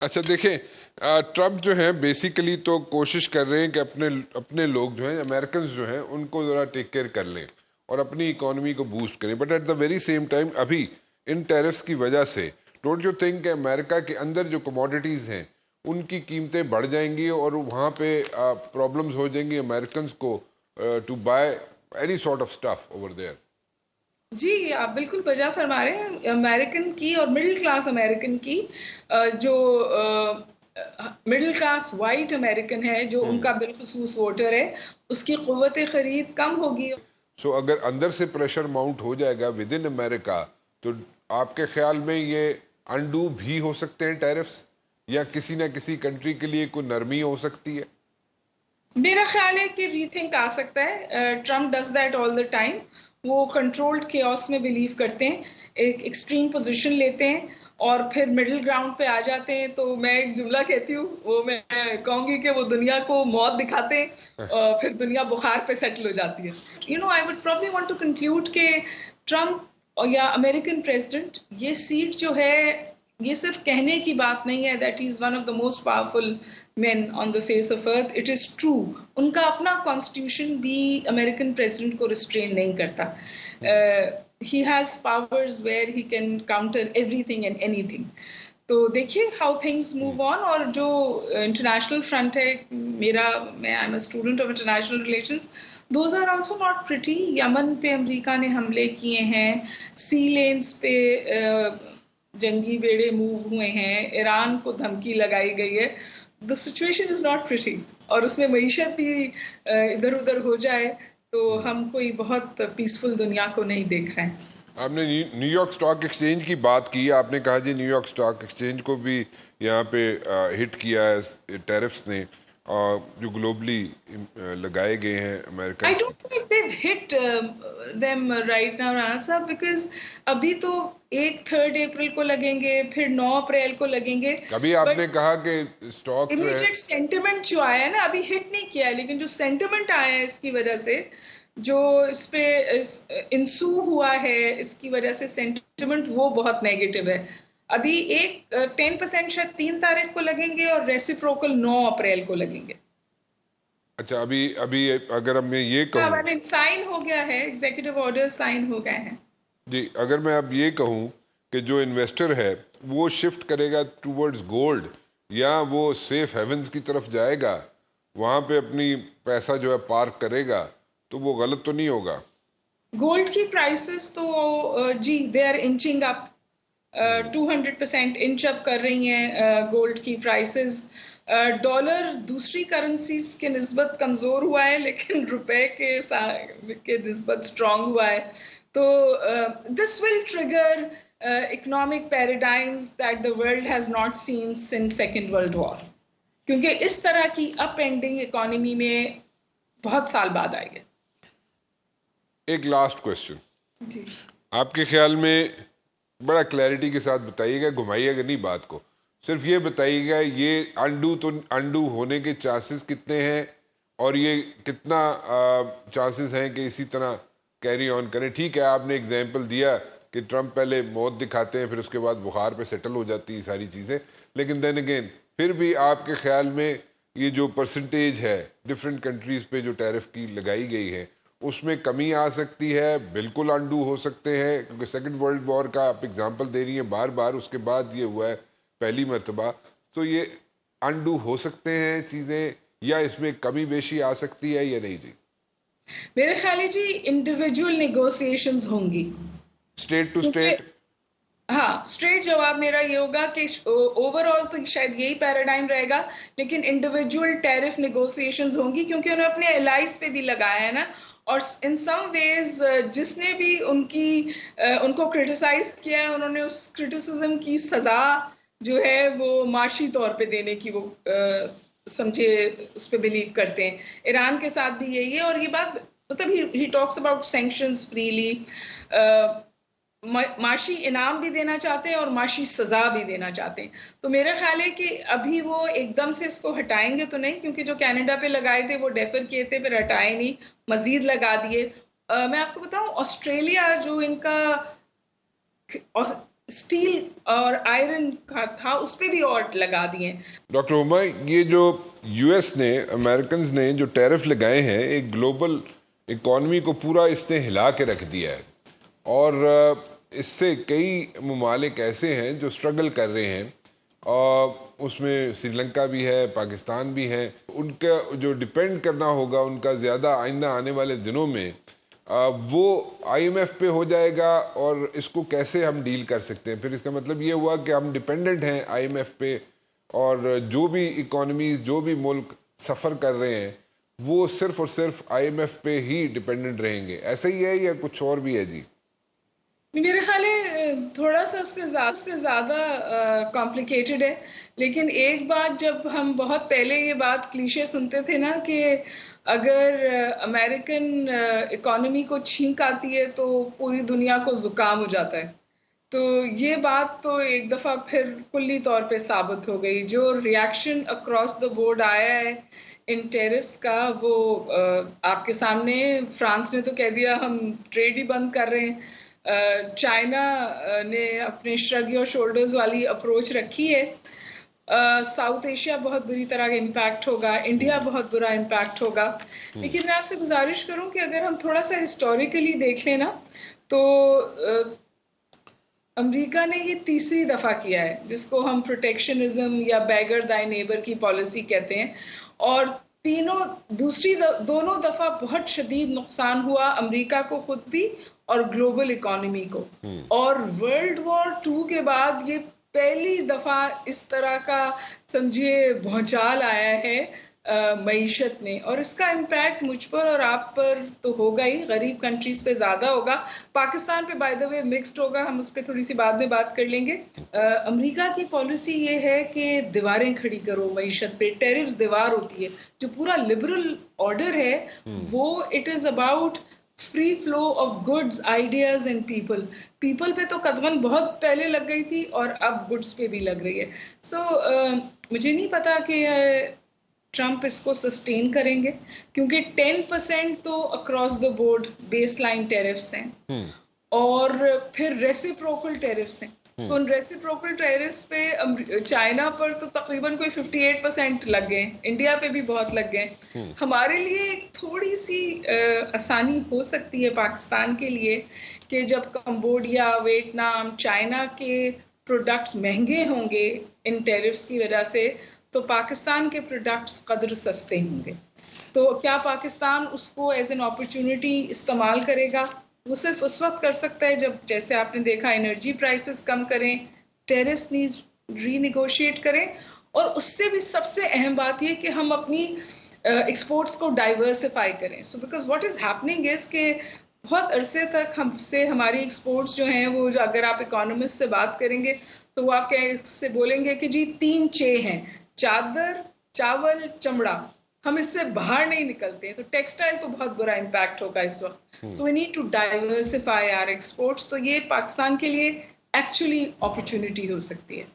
अच्छा देखें, ट्रम्प जो है बेसिकली तो कोशिश कर रहे हैं कि अपने अपने लोग जो हैं, अमेरिकन जो हैं, उनको ज़रा टेक केयर कर लें और अपनी इकोनॉमी को बूस्ट करें। But at the very same time अभी इन टैरिफ्स की वजह से डोंट यू थिंक कि अमेरिका के अंदर जो कमोडिटीज़ हैं उनकी कीमतें बढ़ जाएंगी और वहाँ पे प्रॉब्लम्स हो जाएंगी अमेरिकन को to buy any sort of stuff over there. जी, आप बिल्कुल वजह फरमा रहे हैं। अमेरिकन की और मिडिल क्लास अमेरिकन की जो मिडिल क्लास वाइट अमेरिकन है, जो उनका बिलखुसूस वोटर है, उसकी क़ुव्वत ख़रीद कम होगी। सो अगर अंदर से प्रेशर माउंट हो जाएगा विद इन अमेरिका, तो आपके ख्याल में ये अनडू भी हो सकते हैं टैरिफ्स, या किसी ना किसी कंट्री के लिए कोई नरमी हो सकती है? मेरा ख्याल है कि रीथिंक आ सकता है। Trump does that all the time. वो कंट्रोल्ड केओस में बिलीव करते हैं, एक एक्सट्रीम पोजीशन लेते हैं और फिर मिडिल ग्राउंड पे आ जाते हैं। तो मैं एक जुमला कहती हूँ, वो मैं कहूंगी कि वो दुनिया को मौत दिखाते हैं और फिर दुनिया बुखार पे सेटल हो जाती है। I would probably want to conclude कि ट्रम्प या अमेरिकन प्रेसिडेंट, ये सीट जो है, ये सिर्फ कहने की बात नहीं है that is one of the most powerful men on the face of earth. It is true. उनका अपना कॉन्स्टिट्यूशन भी अमेरिकन प्रेसिडेंट को रिस्ट्रेन नहीं करता। he has powers where he can counter everything and anything. तो देखिए हाउ थिंग्स मूव ऑन। और जो इंटरनेशनल फ्रंट है, मैं I am a student of international relations, those are also not pretty. यमन पे अमेरिका ने हमले किए हैं, सी लेन्स पे जंगी बेड़े मूव हुए हैं, ईरान को धमकी लगाई गई है। The situation is not pretty. और उसमें मईशत भी इधर उधर हो जाए तो हम कोई बहुत पीसफुल दुनिया को नहीं देख रहे हैं। आपने न्यूयॉर्क स्टॉक एक्सचेंज की बात की। आपने कहा जी न्यूयॉर्क स्टॉक एक्सचेंज को भी यहाँ पे हिट किया है टैरिफ्स ने, जो ग्लोबली लगाए गए हैं I अमेरिकन की। don't think they've hit them right now, Rana साहब, because अभी तो 3 अप्रैल को लगेंगे, फिर 9 अप्रैल को लगेंगे। अभी बट आपने कहा कि स्टॉक जो है, इमीडिएट सेंटिमेंट जो आया है ना, अभी हिट नहीं किया है, लेकिन जो सेंटिमेंट आया है इसकी वजह से, जो इस पे इंसू हुआ है, इसकी वजह से सेंटिमेंट वो बहुत नेगेटिव है। अभी 10% शायद 3 तारीख को लगेंगे और रेसिप्रोकल 9 अप्रैल को लगेंगे। अच्छा अभी अभी अगर मैं ये हाँ, कहूँ, आई मीन साइन हो गया है, एग्जीक्यूटिव ऑर्डर साइन हो गए हैं। जी अगर मैं अब ये कहूँ कि जो इन्वेस्टर है वो शिफ्ट करेगा टूवर्ड्स गोल्ड, या वो सेफ हेवन्स की तरफ जाएगा, वहाँ पे अपनी पैसा जो है पार्क करेगा, तो वो गलत तो नहीं होगा? गोल्ड की प्राइसेस तो जी they are inching up. 200% inch up कर रही हैं गोल्ड की प्राइसेस। डॉलर दूसरी करेंसीज के निस्बत कमजोर हुआ है, लेकिन रुपए के निस्बत स्ट्रांग हुआ है। तो this will trigger economic paradigms that the world has not seen since second world war, क्योंकि इस तरह की अप एंडिंग इकोनॉमी में बहुत साल बाद आई है। एक लास्ट क्वेश्चन, जी। आपके ख्याल में बड़ा क्लैरिटी के साथ बताइएगा, घुमाइएगा नहीं बात को, सिर्फ ये बताइएगा ये अनडू होने के चांसेस कितने हैं, और ये कितना चांसेस हैं कि इसी तरह कैरी ऑन करें? ठीक है, आपने एग्जाम्पल दिया कि ट्रम्प पहले मौत दिखाते हैं, फिर उसके बाद बुखार पे सेटल हो जाती है सारी चीज़ें, लेकिन देन अगेन फिर भी आपके ख्याल में ये जो परसेंटेज है डिफरेंट कंट्रीज पे जो टैरिफ की लगाई गई है, उसमें कमी आ सकती है, बिल्कुल अनडू हो सकते हैं? क्योंकि सेकंड वर्ल्ड वॉर का आप एग्जांपल दे रही हैं बार बार, उसके बाद ये हुआ है पहली मर्तबा, तो ये अनडू हो सकते हैं चीज़ें, या इसमें कमी बेशी आ सकती है या नहीं जी? मेरे ख्याल है जी इंडिविजुअल नेगोशिएशंस होंगी, स्टेट टू क्योंकि स्टेट? हाँ, स्ट्रेट जवाब मेरा ये होगा कि ओवरऑल तो शायद यही पैराडाइम रहेगा, लेकिन इंडिविजुअल टैरिफ नेगोशिएशंस होंगी, क्योंकि उन्होंने अपने एलाइज पे भी लगाया है ना। और इन सम वेज जिसने भी उनको क्रिटिसाइज किया है, उन्होंने उस क्रिटिसिज्म की सजा जो है वो माशी तौर पे देने की वो समझे उस पर बिलीव करते हैं। ईरान के साथ भी यही है। और ये बात मतलब he talks about sanctions freely. माशी इनाम भी देना चाहते हैं और माशी सजा भी देना चाहते हैं। तो मेरा ख्याल है कि अभी वो एकदम से इसको हटाएंगे तो नहीं, क्योंकि जो कनाडा पे लगाए थे वो डेफर किए थे, फिर हटाए नहीं, मजीद लगा दिए। मैं आपको बताऊं, ऑस्ट्रेलिया जो इनका स्टील और आयरन का था उस पर भी और लगा दिए। डॉक्टर हुमा, ये जो यूएस ने, अमेरिकन ने जो टैरिफ लगाए हैं, एक ग्लोबल इकॉनमी को पूरा इसने हिला के रख दिया है और इससे कई ममालिक ऐसे हैं जो स्ट्रगल कर रहे हैं और उसमें श्रीलंका भी है, पाकिस्तान भी है। उनका जो डिपेंड करना होगा उनका ज़्यादा आइंदा आने वाले दिनों में वो आईएमएफ पे हो जाएगा और इसको कैसे हम डील कर सकते हैं। फिर इसका मतलब ये हुआ कि हम डिपेंडेंट हैं आईएमएफ पे और जो भी इकोनॉमीज, जो भी मुल्क सफ़र कर रहे हैं वो सिर्फ और सिर्फ आईएमएफ पे ही डिपेंडेंट रहेंगे। ऐसा ही है या कुछ और भी है? जी मेरे ख्याल है थोड़ा सा उससे ज़्यादा कॉम्प्लिकेटेड है, लेकिन एक बात, जब हम बहुत पहले ये बात क्लीशे सुनते थे ना कि अगर अमेरिकन इकोनॉमी को छींक आती है तो पूरी दुनिया को जुकाम हो जाता है, तो ये बात तो एक दफ़ा फिर कुल्ली तौर पे साबित हो गई। जो रिएक्शन अक्रॉस द बोर्ड आया है इन टेरिफ्स का, वो आपके सामने। फ्रांस ने तो कह दिया हम ट्रेड ही बंद कर रहे हैं। चाइना ने अपने श्रग योर शोल्डर्स वाली अप्रोच रखी है। साउथ एशिया बहुत बुरी तरह इम्पैक्ट होगा, इंडिया बहुत बुरा इम्पैक्ट होगा। लेकिन मैं आपसे गुजारिश करूं कि अगर हम थोड़ा सा हिस्टोरिकली देख लें ना, तो अमेरिका ने ये तीसरी दफा किया है जिसको हम प्रोटेक्शनिज्म या बैगर दाई नेबर की पॉलिसी कहते हैं, और दोनों दफा बहुत शदीद नुकसान हुआ अमेरिका को खुद भी और ग्लोबल इकोनॉमी को। और वर्ल्ड वॉर 2 के बाद ये पहली दफा इस तरह का समझिए भौचाल आया है मईशत में, और इसका इम्पैक्ट मुझ पर और आप पर तो होगा ही, गरीब कंट्रीज पे ज्यादा होगा। पाकिस्तान पे बाय द वे मिक्स्ड होगा, हम उस पर थोड़ी सी बाद में बात कर लेंगे। अमेरिका की पॉलिसी ये है कि दीवारें खड़ी करो मईशत पे, टेरिफ्स दीवार होती है। जो पूरा लिबरल ऑर्डर है वो it is about free flow of goods, ideas and people. People पे तो कदमन बहुत पहले लग गई थी और अब गुड्स पे भी लग रही है। सो मुझे नहीं पता कि ट्रंप इसको सस्टेन करेंगे, क्योंकि 10% तो across the board baseline tariffs हैं और फिर रेसिप्रोकल टेरिफ्स हैं। तो उन रेसिप्रोकल टेरिफ्स पे चाइना पर तो तकरीबन कोई 58% लग गए, इंडिया पे भी बहुत लग गए। हमारे लिए थोड़ी सी आसानी हो सकती है पाकिस्तान के लिए कि जब कंबोडिया, वियतनाम, चाइना के प्रोडक्ट्स महंगे होंगे इन टेरिफ्स की वजह से, तो पाकिस्तान के प्रोडक्ट्स कदर सस्ते होंगे। तो क्या पाकिस्तान उसको एज एन अपॉर्चुनिटी इस्तेमाल करेगा? वो सिर्फ उस वक्त कर सकता है जब, जैसे आपने देखा, एनर्जी प्राइसेस कम करें, टेरिफ्स रीनिगोशिएट करें, और उससे भी सबसे अहम बात ये कि हम अपनी एक्सपोर्ट्स को डाइवर्सिफाई करें। So because what is happening is के बहुत अरसे तक हमसे हमारी एक्सपोर्ट्स जो हैं वो, अगर आप इकोनॉमिस्ट से बात करेंगे तो वो आप कैसे बोलेंगे कि जी 3 चे हैं, चादर, चावल, चमड़ा, हम इससे बाहर नहीं निकलते हैं। तो टेक्सटाइल तो बहुत बुरा इम्पैक्ट होगा इस वक्त। So we need to diversify our exports. तो ये पाकिस्तान के लिए एक्चुअली अपॉर्चुनिटी हो सकती है।